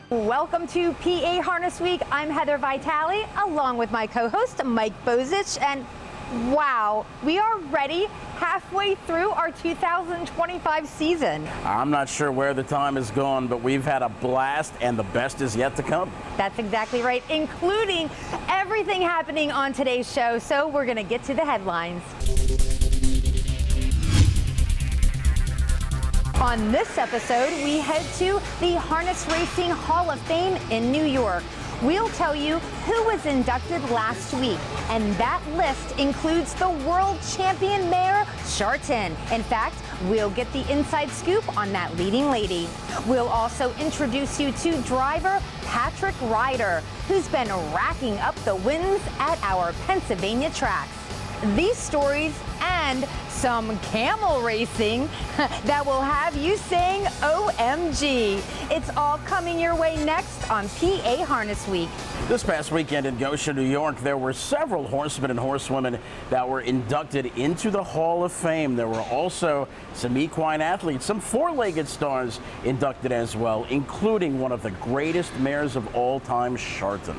Welcome to PA Harness Week. I'm Heather Vitale, along with my co-host Mike Bozich, and wow, we are ready halfway through our 2025 season. I'm not sure where the time has gone, but we've had a blast, and the best is yet to come. That's exactly right, including everything happening on today's show. So we're going to get to the headlines. On this episode, we head to the Harness Racing Hall of Fame in New York. We'll tell you who was inducted last week, and that list includes the world champion mare, Shartin. In fact, we'll get the inside scoop on that leading lady. We'll also introduce you to driver Patrick Ryder, who's been racking up the wins at our Pennsylvania tracks. These stories and some camel racing that will have you saying OMG. It's all coming your way next on PA Harness Week. This past weekend in Goshen, New York, there were several horsemen and horsewomen that were inducted into the Hall of Fame. There were also some equine athletes, some four-legged stars inducted as well, including one of the greatest mares of all time, Shartin.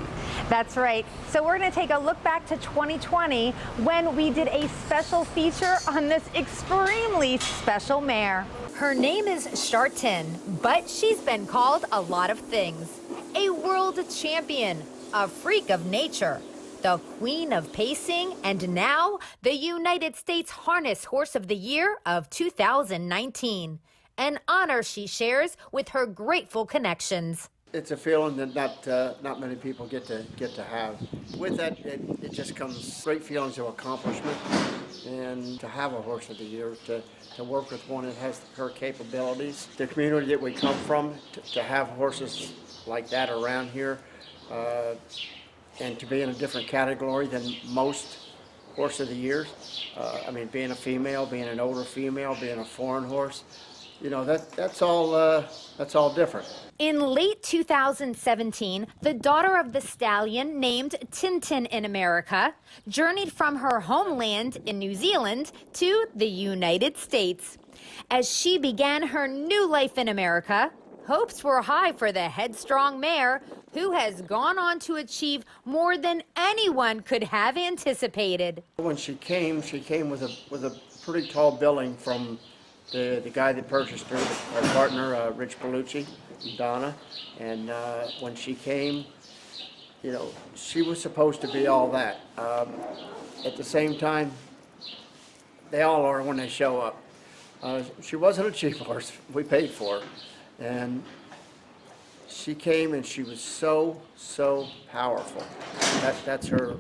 That's right. So we're going to take a look back to 2020 when we did a special feature on this extremely special mare. Her name is Shartin, but she's been called a lot of things. A world champion, a freak of nature, the queen of pacing, and now the United States Harness Horse of the Year of 2019. An honor she shares with her grateful connections. It's a feeling that not many people get to have. With that, it just comes great feelings of accomplishment, and to have a Horse of the Year, to work with one that has her capabilities. The community that we come from, to have horses like that around here, and to be in a different category than most Horse of the Years. I mean, being a female, being an older female, being a foreign horse, you know, that's all different. In late 2017, the daughter of the stallion named Tintin in America journeyed from her homeland in New Zealand to the United States. As she began her new life in America, hopes were high for the headstrong mare, who has gone on to achieve more than anyone could have anticipated. When she came with a pretty tall billing from the guy that purchased her, our partner, Rich Bellucci, Donna. And when she came, you know, she was supposed to be all that. At the same time, they all are when they show up. She wasn't a cheap horse. We paid for her. And she came and she was so powerful. That's her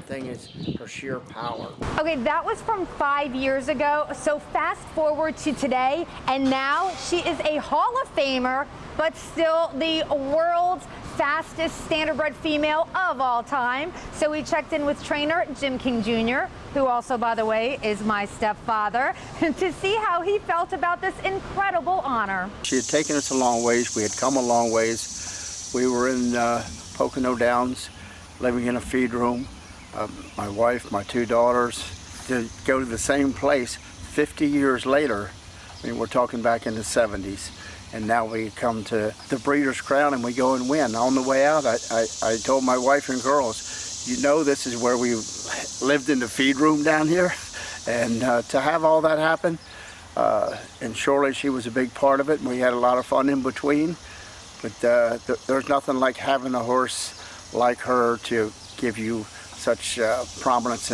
thing, is her sheer power. Okay, that was from 5 years ago. So fast forward to today, and now she is a Hall of Famer, but still the world's fastest standardbred female of all time. So we checked in with trainer Jim King Jr., who also, by the way, is my stepfather, to see how he felt about this incredible honor. She had taken us a long ways. We had come a long ways. We were in Pocono Downs, living in a feed room. My wife, my two daughters, to go to the same place 50 years later. I mean, we're talking back in the 70s. And now we come to the Breeders' Crown and we go and win. On the way out, I told my wife and girls, you know, this is where we lived in the feed room down here. And to have all that happen, and surely she was a big part of it, and we had a lot of fun in between. But there's nothing like having a horse like her to give you such prominence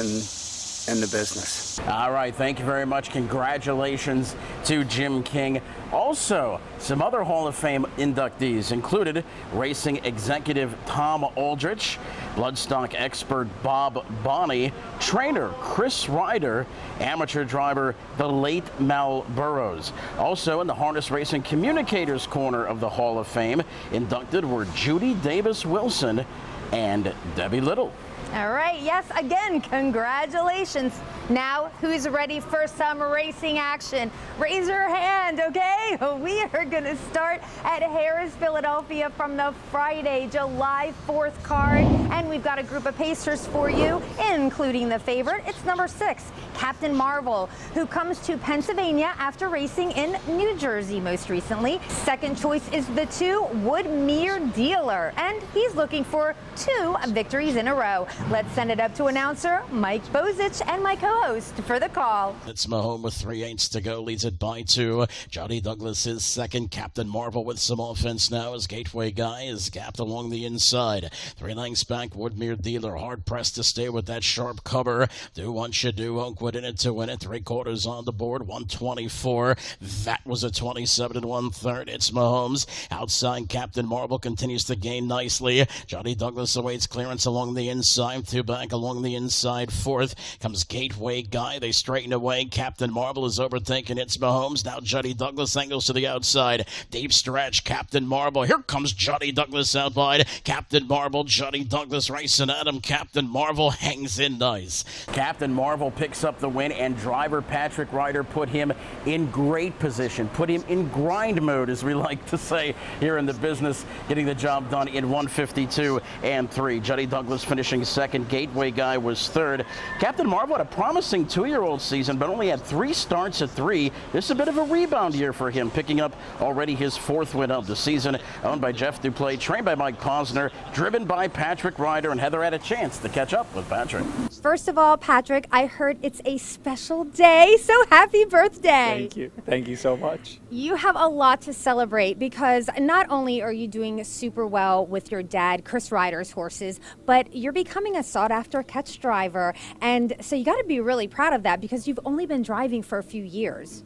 in the business. All right, thank you very much. Congratulations to Jim King. Also, some other Hall of Fame inductees included racing executive Tom Aldrich, bloodstock expert Bob Bonney, trainer Chris Ryder, amateur driver the late Mal Burrows. Also in the Harness Racing Communicators Corner of the Hall of Fame, inducted were Judy Davis Wilson and Debbie Little. All right, yes, again, congratulations. Now, who's ready for some racing action? Raise your hand, okay? We are going to start at Harrah's, Philadelphia from the Friday, July 4th card. And we've got a group of pacers for you, including the favorite. It's number 6, Captain Marvel, who comes to Pennsylvania after racing in New Jersey most recently. Second choice is the 2, Woodmere Dealer, and he's looking for 2 victories in a row. Let's send it up to announcer Mike Bozich and my co-host for the call. It's Mahone with 3/8 to go, leads it by 2. Johnny Douglas is second. Captain Marvel with some offense now as Gateway Guy is gapped along the inside. 3 lengths back, Woodmere Dealer hard pressed to stay with that sharp cover. Do what you do, Oakwood in it to win it. 3/4 on the board, 124. That was a 27 1/3. It's Mahomes. Outside, Captain Marvel continues to gain nicely. Johnny Douglas awaits clearance along the inside. 2 back along the inside. 4th comes Gateway Guy. They straighten away. Captain Marvel is overtaken. It's Mahomes. Now Johnny Douglas angles to the outside. Deep stretch. Captain Marvel. Here comes Johnny Douglas out wide. Captain Marvel. Johnny Douglas racing at him. Captain Marvel hangs in nice. Captain Marvel picks up the win, and driver Patrick Ryder put him in great position. Put him in grind mode, as we like to say here in the business, getting the job done in 152 and 3. Johnny Douglas finishing second. Gateway Guy was third. Captain Marvel had a promising 2-year-old season, but only had 3 starts at 3. This is a bit of a rebound year for him, picking up already his 4th win of the season. Owned by Jeff Duplay, trained by Mike Posner, driven by Patrick Ryder, and Heather had a chance to catch up with Patrick. First of all, Patrick, I heard it's a special day, so happy birthday. Thank you. Thank you so much. You have a lot to celebrate because not only are you doing super well with your dad, Chris Ryder's horses, but you're becoming a sought-after catch driver. And so you got to be really proud of that because you've only been driving for a few years.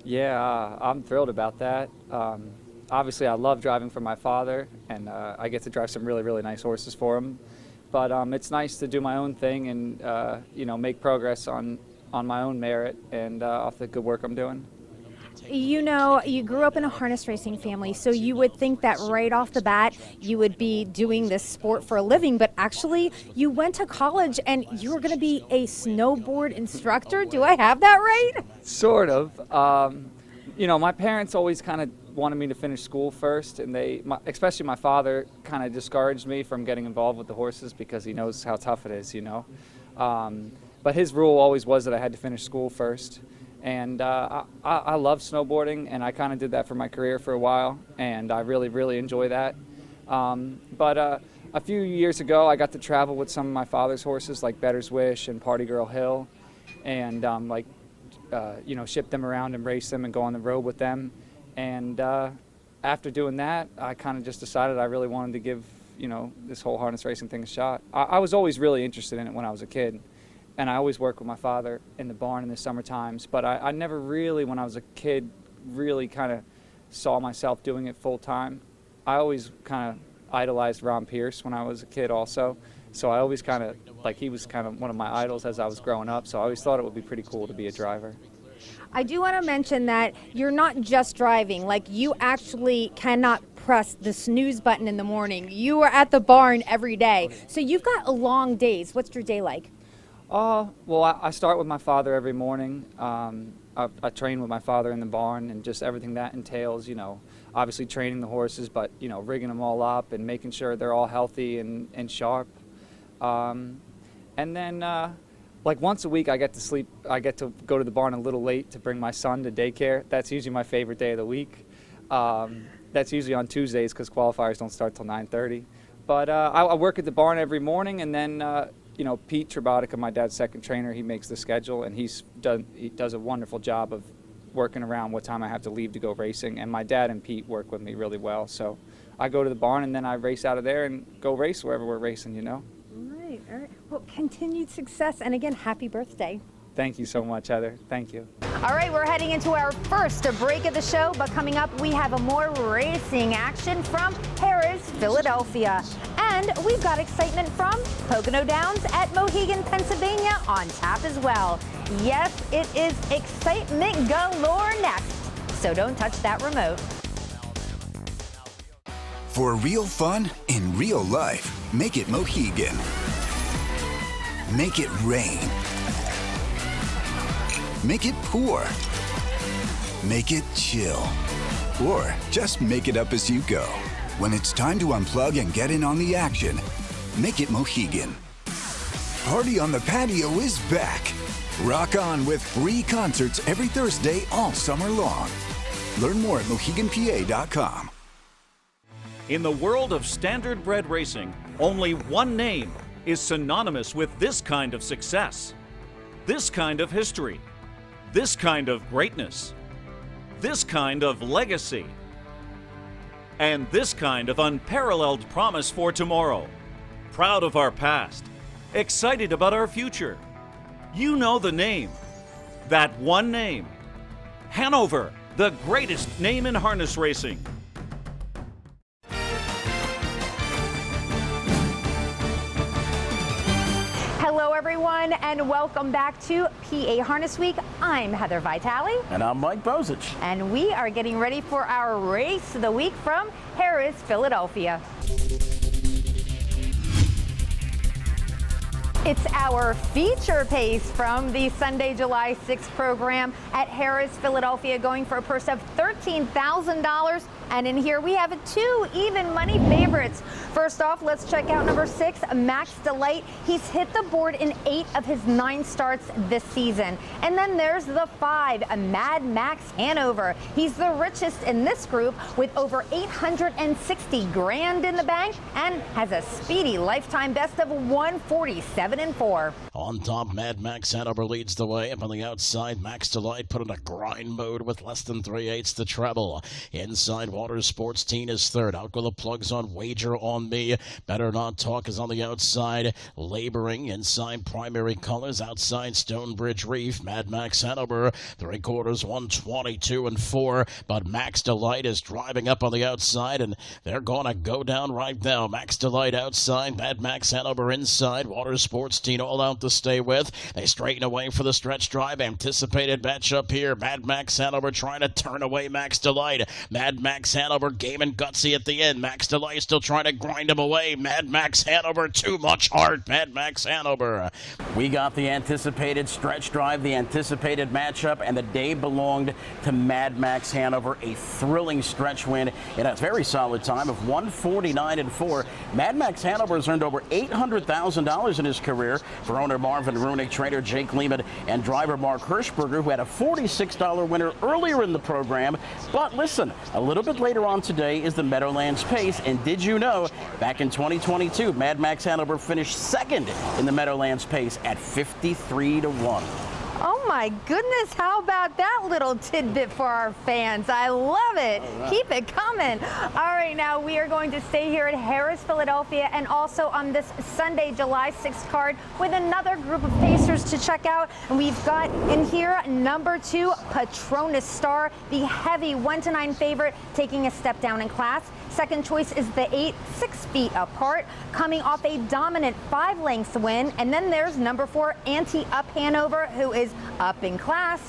Yeah, I'm thrilled about that. Obviously, I love driving for my father, and I get to drive some really, really nice horses for him. But it's nice to do my own thing and, make progress on my own merit and off the good work I'm doing. You know, you grew up in a harness racing family, so you would think that right off the bat you would be doing this sport for a living, but actually you went to college and you were going to be a snowboard instructor. Do I have that right? Sort of. My parents always kind of wanted me to finish school first, and especially my father kind of discouraged me from getting involved with the horses because he knows how tough it is, But his rule always was that I had to finish school first. And I love snowboarding, and I kind of did that for my career for a while, and I really, really enjoy that. But a few years ago, I got to travel with some of my father's horses, like Better's Wish and Party Girl Hill, and ship them around and race them and go on the road with them. And after doing that, I kind of just decided I really wanted to give, this whole harness racing thing a shot. I was always really interested in it when I was a kid. And I always worked with my father in the barn in the summer times, but I never really, when I was a kid, really kind of saw myself doing it full time. I always kind of idolized Ron Pierce when I was a kid also, so I always kind of, he was kind of one of my idols as I was growing up, so I always thought it would be pretty cool to be a driver. I do want to mention that you're not just driving, you actually cannot press the snooze button in the morning. You are at the barn every day, so you've got long days. What's your day like? Well, I start with my father every morning. I train with my father in the barn and just everything that entails, obviously training the horses, but, rigging them all up and making sure they're all healthy and sharp. And then, once a week I get to go to the barn a little late to bring my son to daycare. That's usually my favorite day of the week. That's usually on Tuesdays because qualifiers don't start till 9:30. But I work at the barn every morning, and then Pete Trebotica, my dad's second trainer, he makes the schedule, and he does a wonderful job of working around what time I have to leave to go racing. And my dad and Pete work with me really well. So I go to the barn, and then I race out of there and go race wherever we're racing, All right. Well, continued success, and again, happy birthday. Thank you so much, Heather. Thank you. All right, we're heading into our first break of the show, but coming up, we have a more racing action from Harrah's, Philadelphia. And we've got excitement from Pocono Downs at Mohegan, Pennsylvania on tap as well. Yes, it is excitement galore next, so don't touch that remote. For real fun in real life, make it Mohegan. Make it rain. Make it pour. Make it chill. Or just make it up as you go. When it's time to unplug and get in on the action, make it Mohegan. Party on the Patio is back. Rock on with free concerts every Thursday all summer long. Learn more at MoheganPA.com. In the world of standardbred racing, only one name is synonymous with this kind of success, this kind of history, this kind of greatness, this kind of legacy, and this kind of unparalleled promise for tomorrow. Proud of our past, excited about our future. You know the name, that one name. Hanover, the greatest name in harness racing. Hello, everyone, and welcome back to PA Harness Week. I'm Heather Vitale. And I'm Mike Bozich. And we are getting ready for our race of the week from Harrah's, Philadelphia. It's our feature pace from the Sunday, July 6th program at Harrah's, Philadelphia, going for a purse of $13,000. And in here we have two even money favorites. First off, let's check out number 6, Max Delight. He's hit the board in 8 of his 9 starts this season. And then there's the 5, Mad Max Hanover. He's the richest in this group with over $860 grand in the bank and has a speedy lifetime best of 147-4. On top, Mad Max Hanover leads the way. Up on the outside, Max Delight put in a grind mode with less than 3/8 to treble. Inside, Water Sports Teen is third. Out go the plugs on Wager on Me. Better Not Talk is on the outside, laboring. Inside, Primary Colors. Outside, Stonebridge Reef. Mad Max Hanover, 3/4, 122-4. But Max Delight is driving up on the outside, and they're going to go down right now. Max Delight outside, Mad Max Hanover inside. Water Sports Teen all out to stay with. They straighten away for the stretch drive. Anticipated match up here. Mad Max Hanover trying to turn away Max Delight. Mad Max Hanover game and gutsy at the end. Max Delight still trying to grind him away. Mad Max Hanover, too much heart. Mad Max Hanover. We got the anticipated stretch drive, the anticipated matchup, and the day belonged to Mad Max Hanover. A thrilling stretch win in a very solid time of 149-4. Mad Max Hanover has earned over $800,000 in his career for owner Marvin Runick, trainer Jake Lehman, and driver Mark Hirschberger, who had a $46 winner earlier in the program. But listen, a little bit later on today is the Meadowlands Pace, and did you know back in 2022 Mad Max Hanover finished second in the Meadowlands Pace at 53-1. Oh my goodness, how about that little tidbit for our fans? I love it. Right. Keep it coming. All right, now we are going to stay here at Harrah's, Philadelphia, and also on this Sunday, July 6th card with another group of pacers to check out. And we've got in here number 2, Patronus Star, the heavy 1-9 favorite, taking a step down in class. Second choice is the 8, 6 feet apart, coming off a dominant 5-length win. And then there's number 4, Anti-Up Hanover, who is up in class.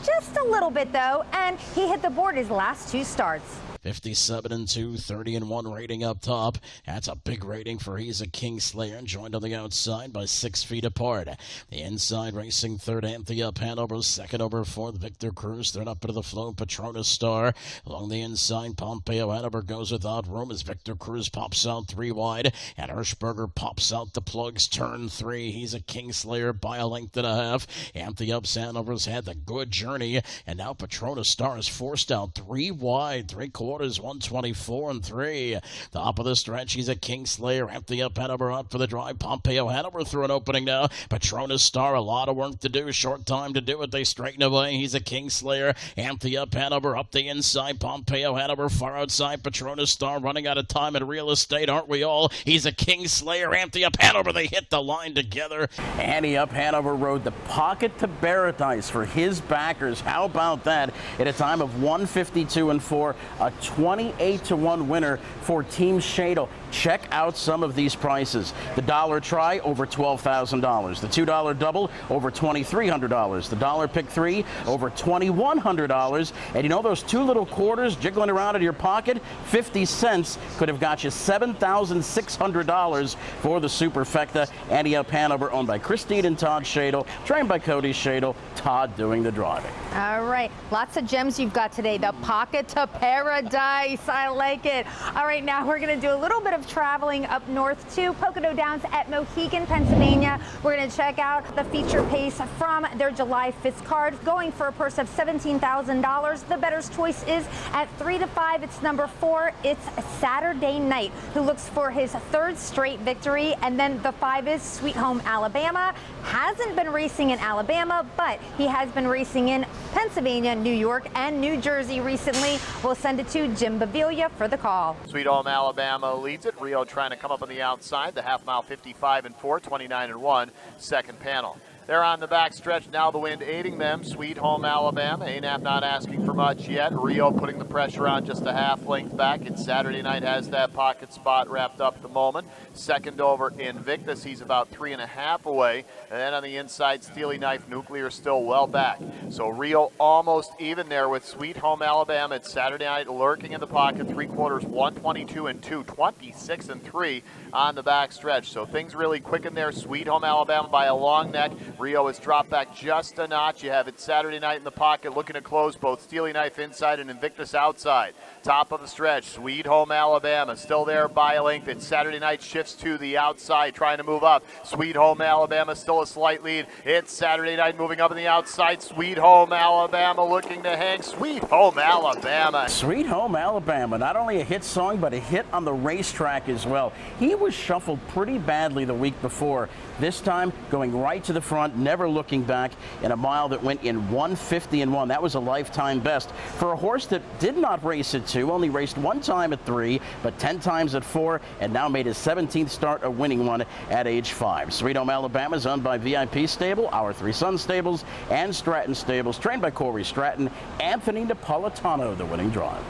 Just a little bit, though, and he hit the board his last 2 starts. 57-2, 30-1 rating up top. That's a big rating for He's a Kingslayer, joined on the outside by 6 feet apart. The inside racing third, Anti-Up Hanover, second over fourth, Victor Cruz, third up into the flow, Patronus Star. Along the inside, Pompeo Hanover goes without room as Victor Cruz pops out 3 wide, and Hirschberger pops out the plugs, turn 3. He's a Kingslayer by a length and a half. Anti-Up Hanover's had the good journey, and now Patronus Star is forced out 3 wide, 3/4. 124-3. Top of the stretch, He's a Kingslayer. Anti-Up Hanover out for the drive. Pompeo Hanover through an opening now. Patronus Star, a lot of work to do. Short time to do it. They straighten away. He's a Kingslayer. Anti-Up Hanover up the inside. Pompeo Hanover far outside. Patronus Star running out of time in real estate, aren't we all? He's a Kingslayer. Anti-Up Hanover. They hit the line together. Anti-Up Hanover rode the pocket to paradise for his backers. How about that? At a time of 152-4, a 28-1 winner for Team Shadle. check out some of these prices. The dollar try, over $12,000. The $2 double, over $2,300. The dollar pick three, over $2,100. And you know those two little quarters jiggling around in your pocket? 50 cents could have got you $7,600 for the Superfecta Antioch Hanover, owned by Christine and Todd Shadle, trained by Cody Shadle, Todd doing the driving. All right, lots of gems you've got today. The Pocket to Paradise, I like it. All right, now we're going to do a little bit of traveling up north to Pocono Downs at Mohegan, Pennsylvania. We're going to check out the feature pace from their July 5th card, going for a purse of $17,000. The bettor's choice is at 3 to 5. It's number 4. It's Saturday Night, who looks for his 3rd straight victory. And then the 5 is Sweet Home Alabama. Hasn't been racing in Alabama, but he has been racing in Pennsylvania, New York, and New Jersey recently. We'll send it to Jim Baviglia for the call. Sweet Home Alabama leads it. Rio trying to come up on the outside. The half mile 55-4, 29-1, second panel. They're on the back stretch now, the wind aiding them. Sweet Home Alabama. ANAP not asking for much yet. Rio putting the pressure on just a half length back. It's Saturday Night, has that pocket spot wrapped up at the moment. Second over Invictus. He's about 3.5 away. And then on the inside, Steely Knife Nuclear still well back. So Rio almost even there with Sweet Home Alabama. It's Saturday Night lurking in the pocket. 3/4, 122-2, 26-3 on the back stretch. So things really quick in there. Sweet Home Alabama by a long neck. Rio has dropped back just a notch. You have it Saturday Night in the pocket, looking to close both Steely Knife inside and Invictus outside. Top of the stretch, Sweet Home Alabama still there by a length. It's Saturday Night shifts to the outside, trying to move up. Sweet Home Alabama still a slight lead. It's Saturday Night moving up on the outside. Sweet Home Alabama looking to hang. Sweet Home Alabama. Sweet Home Alabama, not only a hit song, but a hit on the racetrack as well. He was shuffled pretty badly the week before. This time, going right to the front, never looking back, in a mile that went in 1:50-1. That was a lifetime best for a horse that did not race at 2, only raced 1 time at 3, but 10 times at 4, and now made his 17th start, a winning one at age 5. Sweet Home Alabama is owned by VIP Stable, Our Three Sons Stables, and Stratton Stables, trained by Corey Stratton. Anthony Napolitano, the winning drive.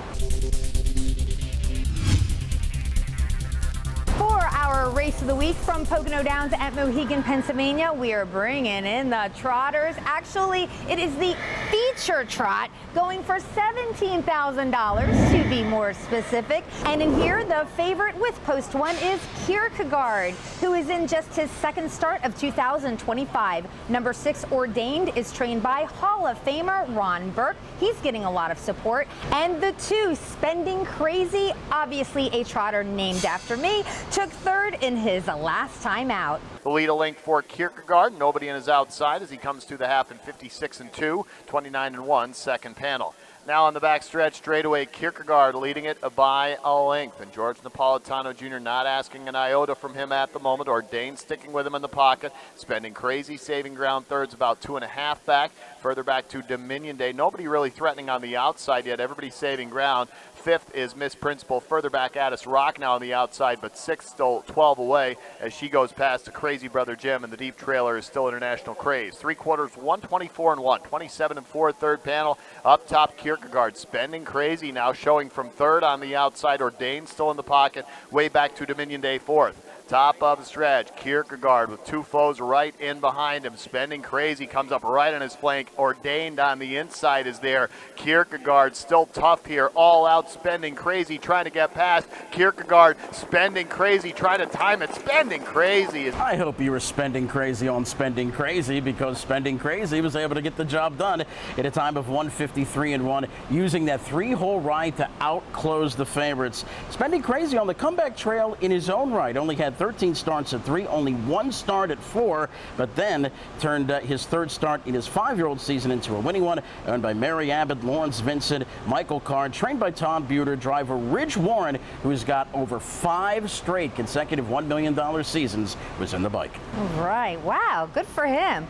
For our race of the week from Pocono Downs at Mohegan, Pennsylvania, we are bringing in the trotters. Actually, it is the feature trot, going for $17,000 to be more specific. And in here, the favorite with post 1 is Kierkegaard, who is in just his 2nd start of 2025. Number 6, Ordained, is trained by Hall of Famer Ron Burke. He's getting a lot of support. And the 2, Spending Crazy, obviously a trotter named after me, took 3rd in his last time out. The lead a length for Kierkegaard. Nobody in his outside as he comes to the half in 56-2, 29-1, second panel. Now on the back stretch, straightaway, Kierkegaard leading it by a length. And George Napolitano Jr. not asking an iota from him at the moment. Ordained sticking with him in the pocket. Spending Crazy, saving ground thirds, about 2.5 back. Further back to Dominion Day. Nobody really threatening on the outside yet. Everybody saving ground. 5th is Miss Principal. Further back, Addis Rock now on the outside, but 6th still 12 away as she goes past the Crazy Brother Jim, and the deep trailer is still International Craze. 3/4, 124-1, 27-4, third panel. Up top, Kierkegaard. Spending Crazy now showing from 3rd on the outside. Ordained still in the pocket. Way back to Dominion Day 4th. Top of the stretch, Kierkegaard with 2 foes right in behind him. Spending Crazy comes up right on his flank. Ordained on the inside is there. Kierkegaard still tough here. All out Spending Crazy trying to get past. Kierkegaard, Spending Crazy trying to time it. Spending Crazy. I hope you were spending crazy on Spending Crazy, because Spending Crazy was able to get the job done at a time of 1:53-1, using that 3-hole ride to outclose the favorites. Spending Crazy on the comeback trail in his own right. Only had 13 starts at 3, only 1 start at 4, but then turned his 3rd start in his 5-year-old season into a winning one, owned by Mary Abbott, Lawrence Vincent, Michael Card, trained by Tom Buter. Driver Ridge Warren, who's got over 5 straight consecutive $1 million seasons, was in the bike. Right, wow, good for him.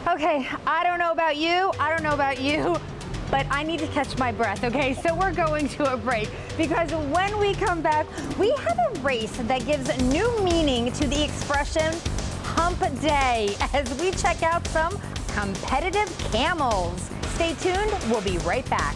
Okay, I don't know about you, but I need to catch my breath, okay? So we're going to a break, because when we come back, we have a race that gives new meaning to the expression Hump Day, as we check out some competitive camels. Stay tuned, we'll be right back.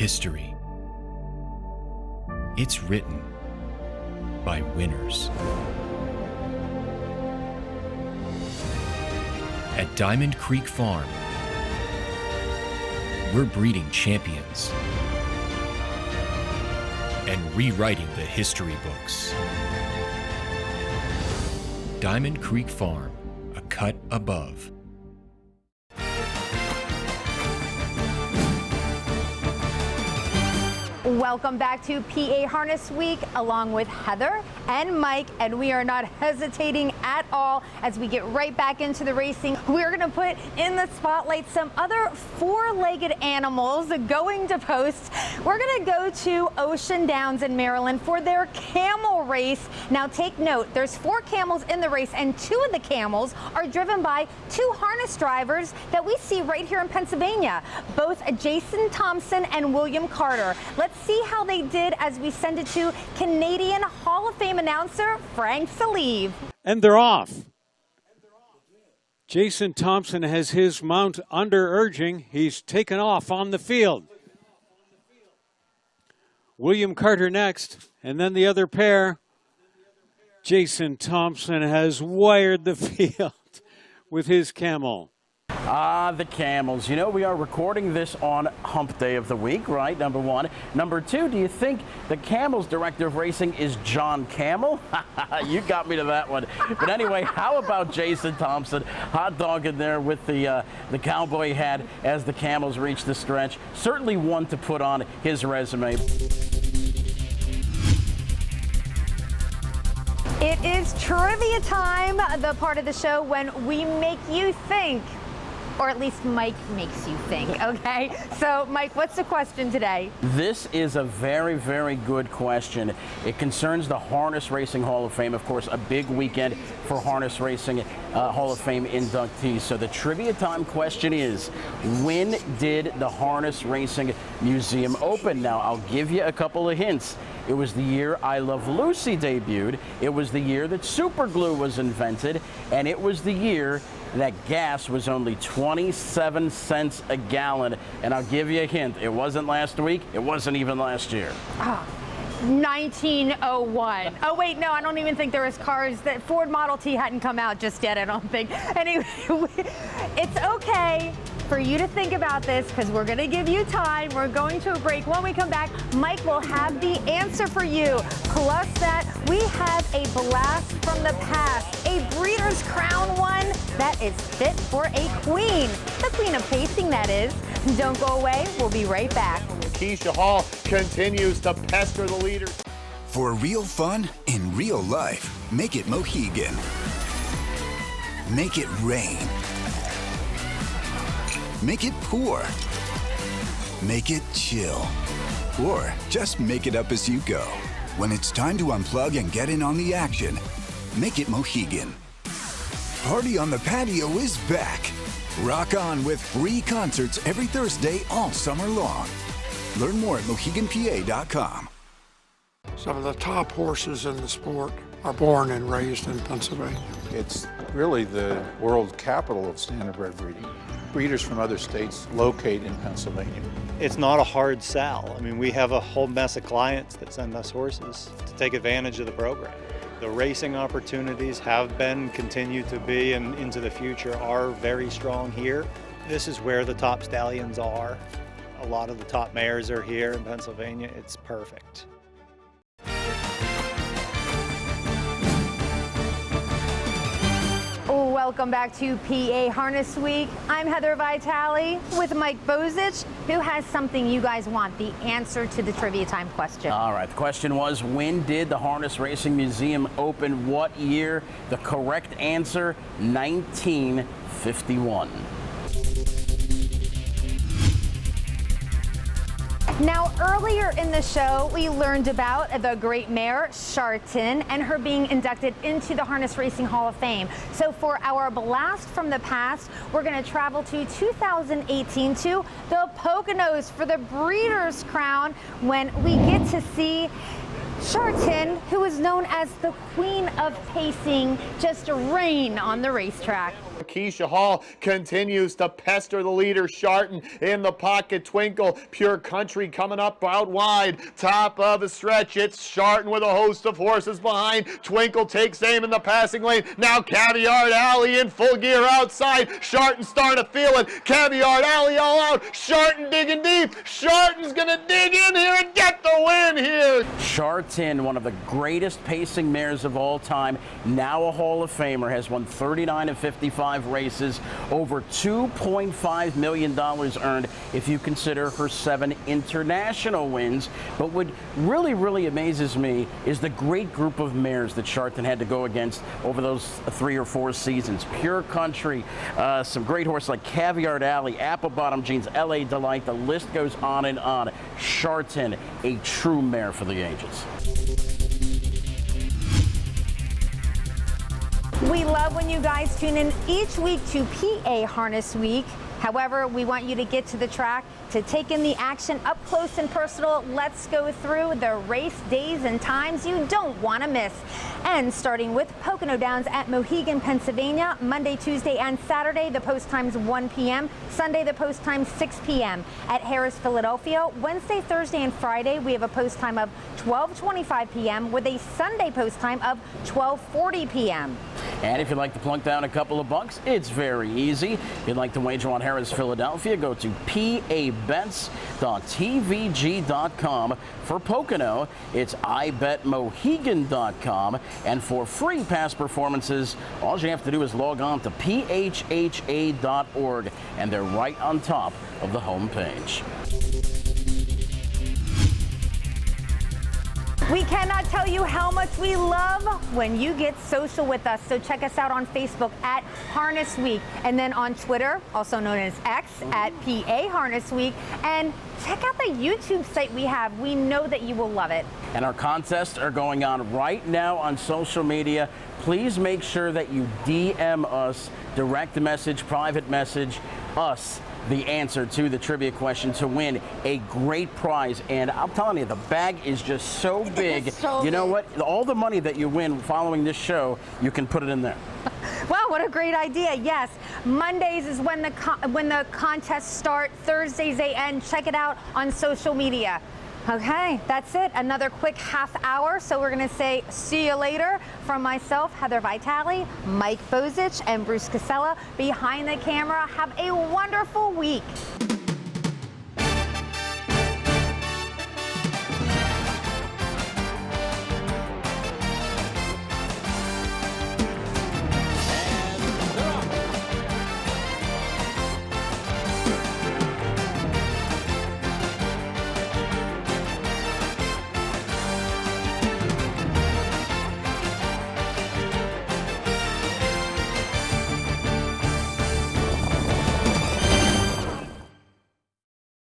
history. It's written by winners. At Diamond Creek Farm, we're breeding champions and rewriting the history books. Diamond Creek Farm, a cut above. Welcome back to PA Harness Week along with Heather and Mike, and we are not hesitating at all as we get right back into the racing. We're going to put in the spotlight some other four-legged animals going to post. We're going to go to Ocean Downs in Maryland for their camel race. Now take note, there's 4 camels in the race, and 2 of the camels are driven by 2 harness drivers that we see right here in Pennsylvania, both Jason Thompson and William Carter. Let's see how they did as we send it to Canadian Hall of Fame announcer Frank Salive. And they're off. Jason Thompson has his mount under urging. He's taken off on the field. William Carter next, and then the other pair. Jason Thompson has wired the field with his camel. Ah, the camels. You know, we are recording this on hump day of the week, right? Number 1. Number 2, do you think the Camels director of racing is John Camel? You got me to that one. But anyway, how about Jason Thompson? Hot dog in there with the cowboy hat as the Camels reach the stretch. Certainly one to put on his resume. It is trivia time, the part of the show when we make you think. Or at least Mike makes you think, okay? So, Mike, what's the question today? This is a very, very good question. It concerns the Harness Racing Hall of Fame. Of course, a big weekend for Harness Racing Hall of Fame inductees. So the trivia time question is, when did the Harness Racing Museum open? Now, I'll give you a couple of hints. It was the year I Love Lucy debuted. It was the year that super glue was invented. And it was the year that gas was only 27 cents a gallon. And I'll give you a hint. It wasn't last week. It wasn't even last year. 1901. Oh, wait, no, I don't even think there was cars. That Ford Model T hadn't come out just yet, I don't think. Anyway, it's okay for you to think about this because we're going to give you time. We're going to a break. When we come back, Mike will have the answer for you. Plus that, we have a blast from the past, a Breeders' Crown one that is fit for a queen. The queen of pacing, that is. Don't go away. We'll be right back. Keisha Hall continues to pester the leaders. For real fun in real life, make it Mohegan. Make it rain. Make it pour. Make it chill. Or just make it up as you go. When it's time to unplug and get in on the action, make it Mohegan. Party on the Patio is back. Rock on with free concerts every Thursday all summer long. Learn more at MoheganPA.com. Some of the top horses in the sport are born and raised in Pennsylvania. It's really the world capital of standardbred breeding. Breeders from other states locate in Pennsylvania. It's not a hard sell. I mean, we have a whole mess of clients that send us horses to take advantage of the program. The racing opportunities have been, continue to be, and into the future are very strong here. This is where the top stallions are. A lot of the top mares are here in Pennsylvania. It's perfect. Welcome back to PA Harness Week. I'm Heather Vitale with Mike Bozich, who has something you guys want, the answer to the trivia time question. All right, the question was, when did the Harness Racing Museum open? What year? The correct answer, 1951. Now, earlier in the show, we learned about the great mare, Sharton, and her being inducted into the Harness Racing Hall of Fame. So for our blast from the past, we're going to travel to 2018 to the Poconos for the Breeders' Crown when we get to see Sharton, who is known as the Queen of Pacing, just reign on the racetrack. Keisha Hall continues to pester the leader, Sharton, in the pocket. Twinkle, Pure Country coming up out wide. Top of the stretch, it's Sharton with a host of horses behind. Twinkle takes aim in the passing lane. Now Caviar Alley in full gear outside. Sharton starting to feel it. Caviar Alley all out. Sharton digging deep. Sharton's going to dig in here and get the win here. Sharton, one of the greatest pacing mares of all time, now a Hall of Famer, has won 39 of 55 races, over $2.5 million earned if you consider her 7 international wins. But what really amazes me is the great group of mares that Sharton had to go against over those 3 or 4 seasons. Pure Country, some great horses like Caviar Alley, Apple Bottom Jeans, LA Delight, the list goes on and on. Sharton, a true mare for the ages. We love when you guys tune in each week to PA Harness Week. However, we want you to get to the track to take in the action up close and personal. Let's go through the race days and times you don't want to miss. And starting with Pocono Downs at Mohegan, Pennsylvania, Monday, Tuesday, and Saturday, the post time's 1 p.m. Sunday, the post time's 6 p.m. At Harris, Philadelphia, Wednesday, Thursday, and Friday, we have a post time of 12:25 p.m. with a Sunday post time of 12:40 p.m. And if you'd like to plunk down a couple of bucks, it's very easy. If you'd like to wager on Harris, Philadelphia, go to pabets.tvg.com. For Pocono, it's ibetmohegan.com. And for free past performances, all you have to do is log on to phha.org, and they're right on top of the homepage. We cannot tell you how much we love when you get social with us. So check us out on Facebook at Harness Week, and then on Twitter, also known as X, at PA Harness Week. And check out the YouTube site we have. We know that you will love it. And our contests are going on right now on social media. Please make sure that you DM us, direct message, private message us the answer to the trivia question to win a great prize. And I'm telling you, the bag is just so big. You know what? All the money that you win following this show, you can put it in there. Wow, what a great idea. Yes, Mondays is when the contests start. Thursdays they end. Check it out on social media. Okay, that's it. Another quick half hour. So we're going to say see you later from myself, Heather Vitale, Mike Bozich, and Bruce Casella behind the camera. Have a wonderful week.